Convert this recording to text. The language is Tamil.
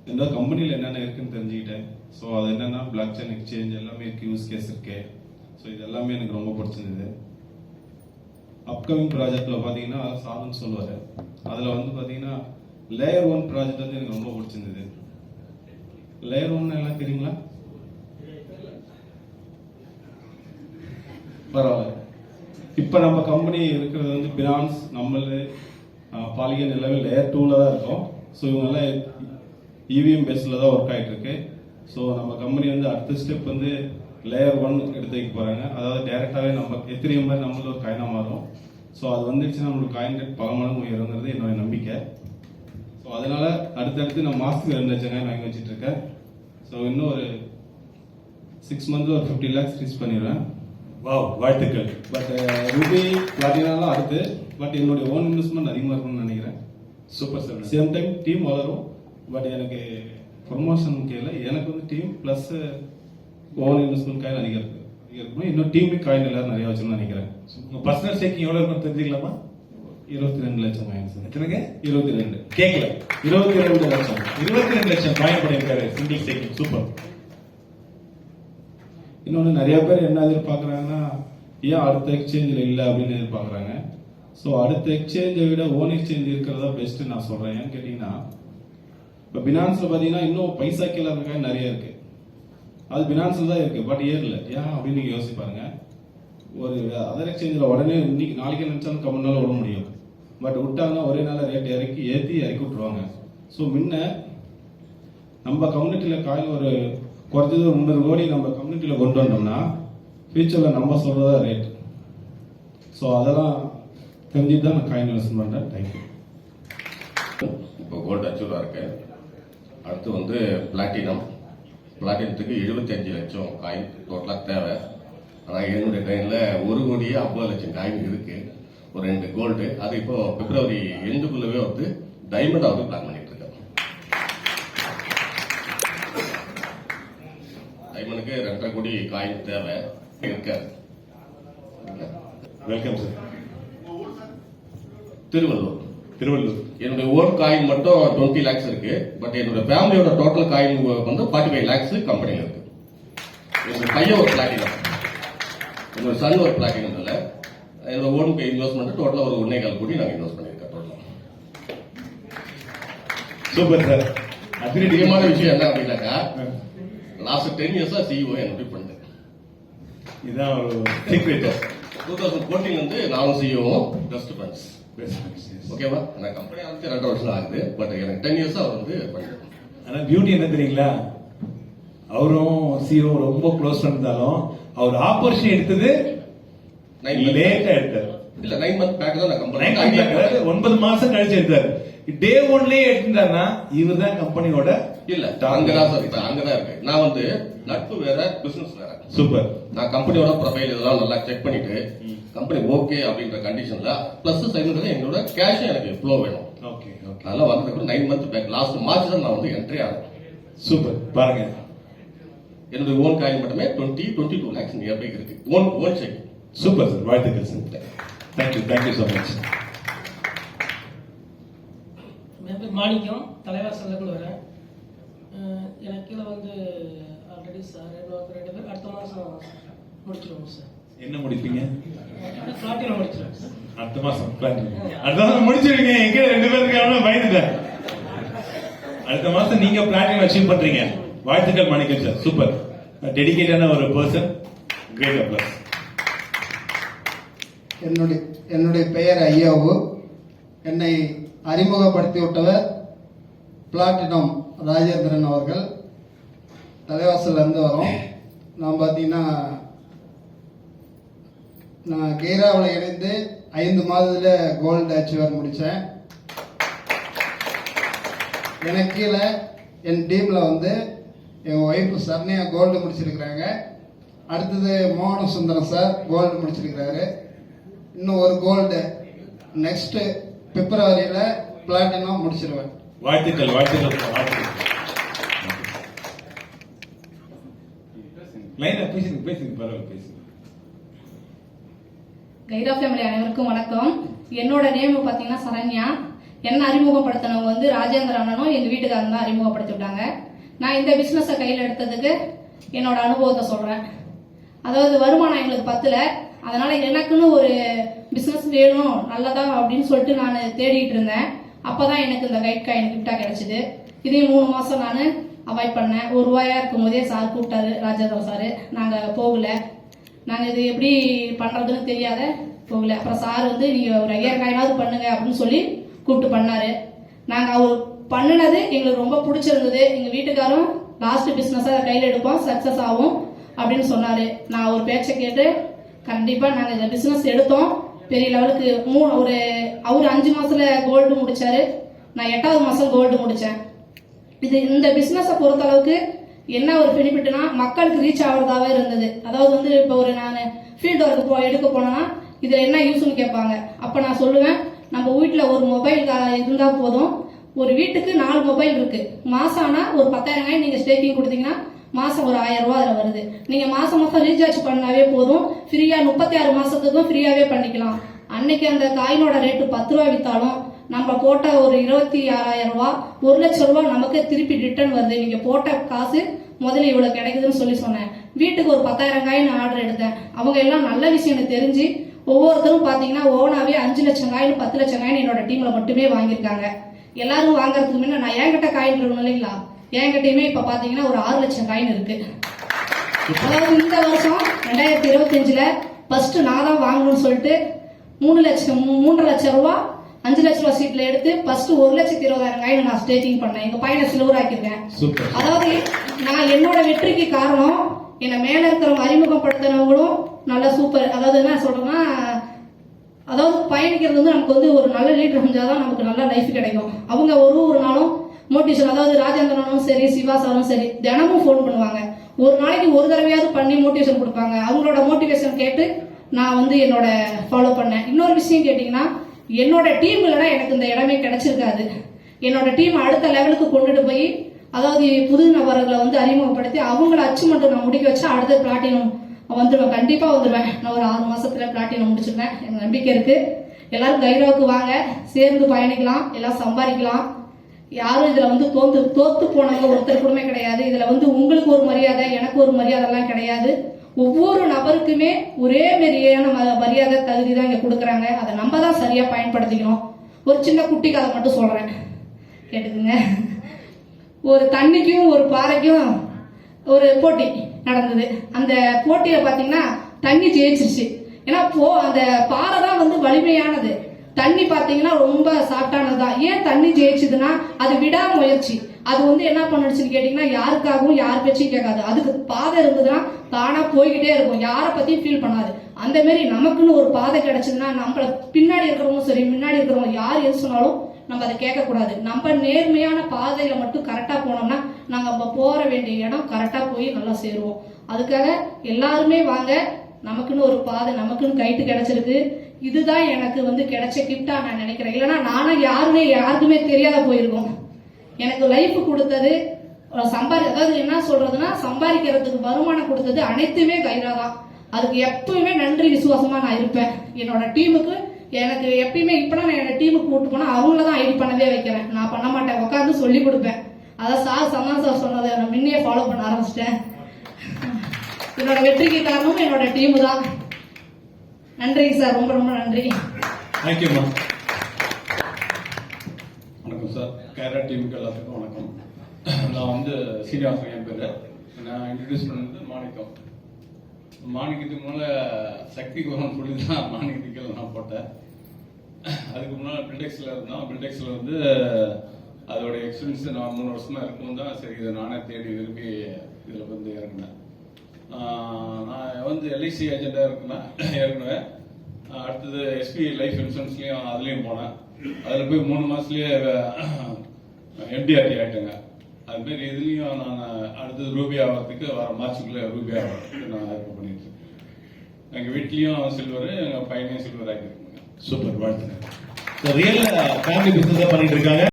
இந்த கம்பெனியில் என்னென்ன இருக்குன்னு தெரிஞ்சுக்கிட்டேன். ஸோ அது என்னென்னா பிளாக் செயின் எக்ஸ்சேஞ்ச் எல்லாமே இருக்குது, யூஸ் கேஸ் இருக்கு. ஸோ இது எல்லாமே எனக்கு ரொம்ப பிடிச்சிருந்தது. அப்கமிங் ப்ராஜெக்டில் பார்த்தீங்கன்னா சாதன் சொல்லுவார். அதில் வந்து பார்த்தீங்கன்னா லேயர் 1 ப்ராஜெக்ட் வந்து எனக்கு ரொம்ப பிடிச்சிருந்தது. லேயர் 1 எல்லாம் தெரியுங்களா? பரவாயில்ல. இப்போ நம்ம கம்பெனி இருக்கிறது வந்து பினான்ஸ், நம்மளது பாலிகன் எல்லாமே லேயர் 2ல தான் இருக்கும். ஸோ இவங்கெல்லாம் இவிஎம் பேஸில் தான் ஒர்க் ஆகிட்டு இருக்கு. ஸோ நம்ம கம்பெனி வந்து அடுத்த ஸ்டெப் வந்து லேயர் 1 எடுத்து வைக்க போகிறாங்க. அதாவது டேரெக்டாகவே நம்ம எத்திரியம் மாதிரி நம்மளுக்கு ஒரு காயினாக மாறும். ஸோ அது வந்துடுச்சுன்னா நம்மளுக்கு காயின் ரேட் பல மடங்கு உயருங்கிறது என்னோட நம்பிக்கை. ஸோ அதனால அடுத்தடுத்து நான் மாதத்துக்கு 2 லட்சம் காயின் வாங்கி வச்சுட்டு இருக்கேன். ஸோ இன்னும் ஒரு 6 மந்த்ல ஒரு 50 lakhs ரீச் பண்ணிடுவேன். வாவ், வாழ்த்துக்கள். பட் ரூபி பிளாட்டினாலாம் அடுத்து, பட் என்னுடைய ஓன் இன்வெஸ்ட்மெண்ட் அதிகமாக இருக்கும்னு நினைக்கிறேன். Super sir. Same time team வளரும். பட் எனக்கு ப்ரொமோஷன் முக்கியம் இல்லை, எனக்கு வந்து team plus own investment coin அதிகம் இருக்கும். இன்னும் டீம் காயின் எல்லாரும் நிறைய வச்சுன்னு நினைக்கிறேன். உங்க பர்சனல் ஸ்டேக்கிங் எவ்வளவு இருக்கும் தெரிஞ்சுக்கலாமா? 22 லட்சம் காயின் சார். எத்தனைங்க? 22. கேட்கல. 22 லட்சம். 22 லட்சம் காயின் பண்ணியிருக்காரு சிங்கிள் ஸ்டேக்கிங். சூப்பர். இன்னொன்று நிறைய பேர் என்ன எதிர்பார்க்குறாங்கன்னா, ஏன் அடுத்த எக்ஸ்சேஞ்சில் இல்லை அப்படின்னு எதிர்பார்க்குறாங்க. ஸோ அடுத்த எக்ஸ்சேஞ்சை விட ஓன் எக்ஸ்சேஞ்ச் இருக்கிறதா பெஸ்ட்டு நான் சொல்கிறேன். ஏன்னு கேட்டிங்கன்னா, இப்போ பினான்ஸில் பார்த்தீங்கன்னா இன்னும் பைசா கீழே இருக்க நிறைய இருக்குது. அது பினான்ஸில் தான் இருக்குது, பட் ஏறல. ஏன் அப்படின்னு நீங்கள் யோசிப்பாருங்க. ஒரு அதர் எக்ஸ்சேஞ்சில் உடனே இன்னைக்கு நாளைக்கே நினச்சாலும் கம்மனால விட முடியும். பட் விட்டாங்கன்னா ஒரே நாள் ரேட் ஏற்றி இறக்கி விட்ருவாங்க. ஸோ முன்ன நம்ம கம்யூனிட்டியில் காயின் ஒரு குறைஞ்சது 300 கோடி நம்ம கம்யூனிட்டியில் கொண்டு வந்தோம்னா ஃபியூச்சரில் நம்ம சொல்கிறதா ரேட். ஸோ அதெல்லாம் தெரிஞ்சுட்டு தான் நான் காயின் இன்வெஸ்ட் பண்ணுறேன். தேங்க்யூ. இப்போ கோல்டு அச்சீவராக இருக்கு. அடுத்து வந்து பிளாட்டினத்துக்கு 75 லட்சம் காயின் டோட்டலாக தேவை. ஆனால் என்னுடைய ட்ரெயினில் 1 கோடியே 50 லட்சம் காயின் இருக்கு. ஒரு 2 கோல்டு, அது இப்போ பிப்ரவரி எண்டுக்குள்ளவே வந்து டைமண்டாவது பிளான் பண்ணிட்டு இருக்கேன். டைமண்டுக்கு 2.5 கோடி காயின் தேவை இருக்காது. Welcome sir. திருவள்ளூர். என்னுடைய ஓன் காயின் மட்டும் 20 lakhs இருக்கு. பட் என்னோட ஃபேமிலியோட டோட்டல் காயின் வந்து 45 lakhs கம்பெனியில் இருக்கு. என்னோட பையன் ஒரு பிளாட்டினம், என்னோட சன் ஒரு பிளாட்டினம். இல்லை, என்னோட ஓன் இன்வெஸ்ட்மெண்ட் டோட்டலாக ஒரு 1.25 கோடி நாங்கள் இன்வெஸ்ட் பண்ணியிருக்கேன் டோட்டலாக. Super sir. முக்கியமான விஷயம் என்ன அப்படின்னாக்கா, லாஸ்ட் 10 years சிஇஓ என்னுடைய பண்ணேன். இதுதான் ஒரு சீக்ரெட். 2014 வந்து நானும் சிஇஓவும் பெஸ்ட் ஃப்ரெண்ட்ஸ். ஓகேவா? நான் கம்பெனி வந்து 2 வருஷம் ஆகுது. பட் எனக்கு 10 years அவர் வந்து பண்ணேன். ஆனா பியூட்டி என்ன தெரியுங்களா, அவரும் சிஓ ரொம்ப க்ளோஸ் இருந்தாலும் அவர் ஆப்பர்ச்சுனிட்டி எடுத்தது லேட்டா எடுத்தார். இல்ல 9 months பேக் தான் நான் கம்பெனி 9 மாசம் கழிச்சு எடுத்தார். டே 1லயே எடுத்தாருன்னா இவர் தான் கம்பெனியோட. இல்ல அங்கதான் சார், இப்ப அங்கதான் இருக்கு. நான் வந்து நட்பு வேற, பிசினஸ் வேற. சூப்பர். நான் கம்பெனியோட ப்ரொஃபைல் இதெல்லாம் நல்லா செக் பண்ணிட்டு கம்பெனி ஓகே அப்படின்ற கண்டிஷன்ல பிளஸ் சைடுல என்னோட கேஷ் எனக்கு ஃப்ளோ வேணும். Okay okay. அதெல்லாம் வந்ததுக்கு 9 months பேக் லாஸ்ட் மார்ச் தான் நான் வந்து என்ட்ரி ஆனேன். சூப்பர். பாருங்க, என்னுடைய ஓன் காயின் மட்டுமே 22 lakhs நியர்பை இருக்கு. Own check. சூப்பர் சார், வாழ்த்துக்கள் சார். Thank you so much. என் பேர் மாணிக்கம், தலைவாசல்லேருந்து வரேன். எனக்கு கீழே வந்து ஆல்ரெடி சார் 2 பேர் அடுத்த மாதம் முடிச்சிருவோம் சார். என்ன முடிப்பீங்க? பிளாட்டினம் முடிச்சிருவோம் சார். அடுத்த மாசம் முடிச்சிருவீங்க. எங்க 2 பேருக்கு பயந்துட்டேன். அடுத்த மாசம் நீங்க பிளாட்டினம் அச்சீவ் பண்றீங்க. வாழ்த்துக்கள் மாணிக்கம் சார். சூப்பர். டெடிகேட்டான ஒரு பர்சன். Great applause. என்னுடைய பெயர் ஐயாவு. என்னை அறிமுகப்படுத்தி விட்டவர் பிளாட்டினம் ராஜேந்திரன் அவர்கள். தலைவாசல்ல இருந்து வரோம். நான் பார்த்தீங்கன்னா நான் கெய்ராவில் இணைந்து 5 மாதத்துல கோல்டு அச்சீவர் முடித்தேன். எனக்கு கீழே என் டீமில் வந்து என் ஒய்ஃபு சரண்யா கோல்டு முடிச்சிருக்கிறாங்க. அடுத்தது மோகன சுந்தரம் சார் கோல்டு முடிச்சிருக்கிறாரு. இன்னும் ஒரு கோல்டு நெக்ஸ்ட் பிப்ரவரியில் பிளாட்டினம் முடிச்சிருவேன். வாழ்த்துக்கள். லைனா பேசுங்க பரவாயில்ல பேசுங்க. கைரா ஃபேமிலி அனைவருக்கும் வணக்கம். என்னோட நேம் பார்த்தீங்கன்னா சரண்யா. என்ன அறிமுகப்படுத்தினவங்க வந்து ராஜேந்திர அண்ணனும் எங்க வீட்டுக்காரங்க தான் அறிமுகப்படுத்தி விட்டாங்க. நான் இந்த பிசினஸை கையில் எடுத்ததுக்கு என்னோட அனுபவத்தை சொல்றேன். அதாவது வருமானம் எங்களுக்கு பத்தல, அதனால எனக்குன்னு ஒரு பிசினஸ் வேணும் நல்லதா அப்படின்னு சொல்லிட்டு நான் தேடிட்டு இருந்தேன். அப்பதான் எனக்கு இந்த கைட் காயின் கிஃப்டா கிடைச்சது. இதையும் 3 மாசம் நான் அவாய்ட் பண்ணேன். ₹1 இருக்கும் போதே சார் கூப்பிட்டாரு, ராஜேந்திர சாரு. நாங்க போகல, நாங்க இது எப்படி பண்றதுன்னு தெரியாத போகல. அப்புறம் சார் வந்து நீங்க ஒரு 5000 காயினாவது பண்ணுங்க அப்படின்னு சொல்லி கூப்பிட்டு பண்ணாரு. நாங்க அவர் பண்ணினது எங்களுக்கு ரொம்ப பிடிச்சிருந்தது. எங்க வீட்டுக்காரும் லாஸ்ட் பிசினஸா கையில் எடுப்போம், சக்சஸ் ஆகும் அப்படின்னு சொன்னாரு. நான் ஒரு பேச்சை கேட்டு கண்டிப்பா நாங்க இந்த பிசினஸ் எடுத்தோம். பெரிய லெவலுக்கு அவரு 5 மாசத்துல கோல்டு முடிச்சாரு, நான் 8வது மாசம் கோல்டு முடிச்சேன். இந்த பிசினஸை பொறுத்த அளவுக்கு என்ன ஒரு பெனிஃபிட்னா மக்களுக்கு ரீச் ஆகிறதாவே இருந்தது. அதாவது வந்து இப்போ நான் ஃபீல்டு ஒர்க் எடுக்க போனேன்னா இதுல என்ன யூஸ்னு கேட்பாங்க. அப்ப நான் சொல்லுவேன், நம்ம வீட்டுல ஒரு மொபைல் இருந்தா போதும். ஒரு வீட்டுக்கு 4 மொபைல் இருக்கு. மாசம் ஆனா ஒரு 10,000 நீங்க ஸ்டேக்கிங் கொடுத்தீங்கன்னா மாசம் ஒரு ₹1000 அதுல வருது. நீங்க மாசம் ரீசார்ஜ் பண்ணாவே போதும், ஃப்ரீயா 36 மாசத்துக்கும் ஃப்ரீயாவே பண்ணிக்கலாம். அன்னைக்கு அந்த காயினோட ரேட்டு ₹10 வித்தாலும் நம்ம போட்ட ஒரு ₹26,000 ₹1,00,000 நமக்கு திருப்பி ரிட்டர்ன் வருது. நீங்க போட்ட காசு முதல்ல இவ்வளவு கிடைக்குதுன்னு சொல்லி சொன்னேன். வீட்டுக்கு ஒரு 10,000 காயின் ஆர்டர் எடுத்தேன். அவங்க எல்லாம் நல்ல விஷயம் எனக்கு தெரிஞ்சு ஒவ்வொருத்தரும் பாத்தீங்கன்னா ஓனாவே 5 லட்சம் காயின் 10 லட்சம் காயின் என்னோட டீம்ல மட்டுமே வாங்கியிருக்காங்க. எல்லாரும் வாங்குறதுக்கு முன்ன நான் என்கிட்ட காயின் இருக்கணும் இல்லைங்களா, என்கிட்டயுமே இப்ப பாத்தீங்கன்னா ஒரு 6 லட்சம் காயின் இருக்கு. அதாவது இந்த வருஷம் 2025ல ஃபர்ஸ்ட் நான் தான் வாங்கணும்னு சொல்லிட்டு 3 லட்சம் ரூபாய் 5 லட்ச ரூபாய் சீட்ல எடுத்து ஃபர்ஸ்ட் 1,20,000 காயின் நான் ஸ்டேக்கிங் பண்ணேன். எங்க பையனை சில்வர் ஆக்கிருக்கேன். அதாவது நான் என்னோட வெற்றிக்கு காரணம் என்ன மேல இருக்கிறவங்க அறிமுகப்படுத்தினவங்களும் நல்ல சூப்பர். அதாவது என்ன சொல்றேன்னா, அதாவது பயணிக்கிறது வந்து நமக்கு வந்து ஒரு நல்ல லீடர் அமைஞ்சாதான் நமக்கு நல்ல லைஃப் கிடைக்கும். அவங்க ஒரு நாளும் மோட்டிவேஷன், அதாவது ராஜேந்திரனும் சரி சிவா சாரும் சரி தினமும் போன் பண்ணுவாங்க. ஒரு நாளைக்கு ஒரு தடவையாவது பண்ணி மோட்டிவேஷன் கொடுப்பாங்க. அவங்களோட மோட்டிவேஷன் கேட்டு நான் வந்து என்னோட ஃபாலோ பண்ணேன். இன்னொரு விஷயம் கேட்டீங்கன்னா, என்னோட டீம் இல்லைன்னா எனக்கு இந்த இடமே கிடைச்சிருக்காது. என்னோட டீம் அடுத்த லெவலுக்கு கொண்டுட்டு போய் அதாவது புது நபர்களை வந்து அறிமுகப்படுத்தி அவங்கள அச்சீவ்மெண்ட் நான் முடிக்க வச்சா அடுத்த பிளாட்டினம் வந்துடுவேன், கண்டிப்பா வந்துடுவேன். நான் ஒரு 6 மாசத்துல பிளாட்டினம் முடிச்சிருவேன், எனக்கு நம்பிக்கை இருக்கு. எல்லாரும் கைராவுக்கு வாங்க, சேர்ந்து பயணிக்கலாம், எல்லாம் சம்பாதிக்கலாம். யாரும் இதுல வந்து தோத்து போனவங்க ஒருத்தர் கூடமே கிடையாது. இதுல வந்து உங்களுக்கு ஒரு மரியாதை எனக்கு ஒரு மரியாதை எல்லாம் கிடையாது. ஒவ்வொரு நபருக்குமே ஒரே மாதிரியான மரியாதை தகுதி தான் இங்க கொடுக்குறாங்க. அதை நம்ம தான் சரியா பயன்படுத்திக்கணும். ஒரு சின்ன குட்டி கதை மட்டும் சொல்றேன், கேட்டுக்குங்க. ஒரு தண்ணிக்கும் ஒரு பாறைக்கும் ஒரு போட்டி நடந்தது. அந்த போட்டியில பாத்தீங்கன்னா தண்ணி ஜெயிச்சிருச்சு. ஏன்னா அந்த பாறை தான் வந்து வலிமையானது, தண்ணி பாத்தீங்கன்னா ரொம்ப சாஃப்டானதுதான். ஏன் தண்ணி ஜெயிச்சதுன்னா அது விடாமுயற்சி. அது வந்து என்ன பண்ணுச்சுன்னு கேட்டீங்கன்னா, யாருக்காகவும் யார் பேச்சையும் கேட்காது. அதுக்கு பாதை இருந்ததுன்னா தானா போய்கிட்டே இருக்கும், யாரை பத்தியும் ஃபீல் பண்ணாது. அந்த மாதிரி நமக்குன்னு ஒரு பாதை கிடைச்சதுன்னா நம்மள பின்னாடி இருக்கிறவங்க சரி முன்னாடி இருக்கிறவங்க யார் எது சொன்னாலும் நம்ம அதை கேட்க கூடாது. நம்ம நேர்மையான பாதையில மட்டும் கரெக்டா போனோம்னா நாங்க போற வேண்டிய இடம் கரெக்டா போய் நல்லா சேருவோம். அதுக்காக எல்லாருமே வாங்க, நமக்குன்னு ஒரு பாதை நமக்குன்னு கைட்டு கிடைச்சிருக்கு. இதுதான் எனக்கு வந்து கிடைச்ச கிஃப்டா நான் நினைக்கிறேன். இல்லைன்னா நானும் யாருக்குமே தெரியாத போயிருக்கோம். எனக்கு லைஃப் கொடுத்தது அதாவது என்ன சொல்றதுன்னா, சம்பாதிக்கிறதுக்கு வருமானம் கொடுத்தது அனைத்துமே கைரா தான். அதுக்கு எப்பவுமே நன்றி விசுவாசமா நான் இருப்பேன். என்னோட டீமுக்கு எனக்கு எப்பயுமே இப்ப நான் என்னோட டீமுக்கு கூட்டு போனா அவங்கள தான் ஐடி பண்ணவே வைக்கிறேன். நான் பண்ண மாட்டேன், உட்காந்து சொல்லி கொடுப்பேன். அதான் சமான் சார் சொன்னதை நான் முன்னையே ஃபாலோ பண்ண ஆரம்பிச்சிட்டேன். என்னோட வெற்றிக்கு காரணமும் என்னோட டீமு தான். நன்றி சார், ரொம்ப ரொம்ப நன்றி. தேங்க்யூமா. வணக்கம் சார், கேரா டீமுக்கு எல்லாத்துக்கும் வணக்கம். நான் வந்து சீனிவாசன் என் பேர். நான் இன்ட்ரடியூஸ் பண்ணது மாணிக்கம். மாணிக்கத்துக்கு முன்னால சக்தி கோரம் சொல்லி தான் மாணிக்கத்துக்கு நான் போட்டேன். அதுக்கு முன்னால் பில்டெக்ஸில் இருந்தோம். பில்டெக்ஸில் வந்து அதோட எக்ஸ்பீரியன்ஸ் நான் 3 வருஷமா இருக்கும் தான். சரி, இதை நானே தேடி விரும்பி இதில் வந்து இறங்கினேன். நான் வந்து எல்ஐசி ஏஜெண்டாக இருக்குனேன் ஏற்கனவே. அடுத்தது எஸ்பி லைஃப் இன்சூரன்ஸ்லையும் அதுலேயும் போனேன். அதில் போய் 3 மாதத்துலேயே எம்டிஆர்டி ஆகிட்டேங்க. அதுமாரி இதுலேயும் நான் அடுத்தது ரூபி ஆகிறதுக்கு வர மார்ச்சுக்குள்ளே ரூபி ஆகிறதுக்கு நான் ஏற்பாடு பண்ணிட்டு இருக்கேன். எங்கள் வீட்லேயும் சில்வர், எங்கள் பையனையும் சில்வர் ஆகிருக்குங்க. சூப்பர், வாழ்த்துங்க. ரியல் ஃபேமிலி பிசினஸ் பண்ணிட்டு இருக்காங்க.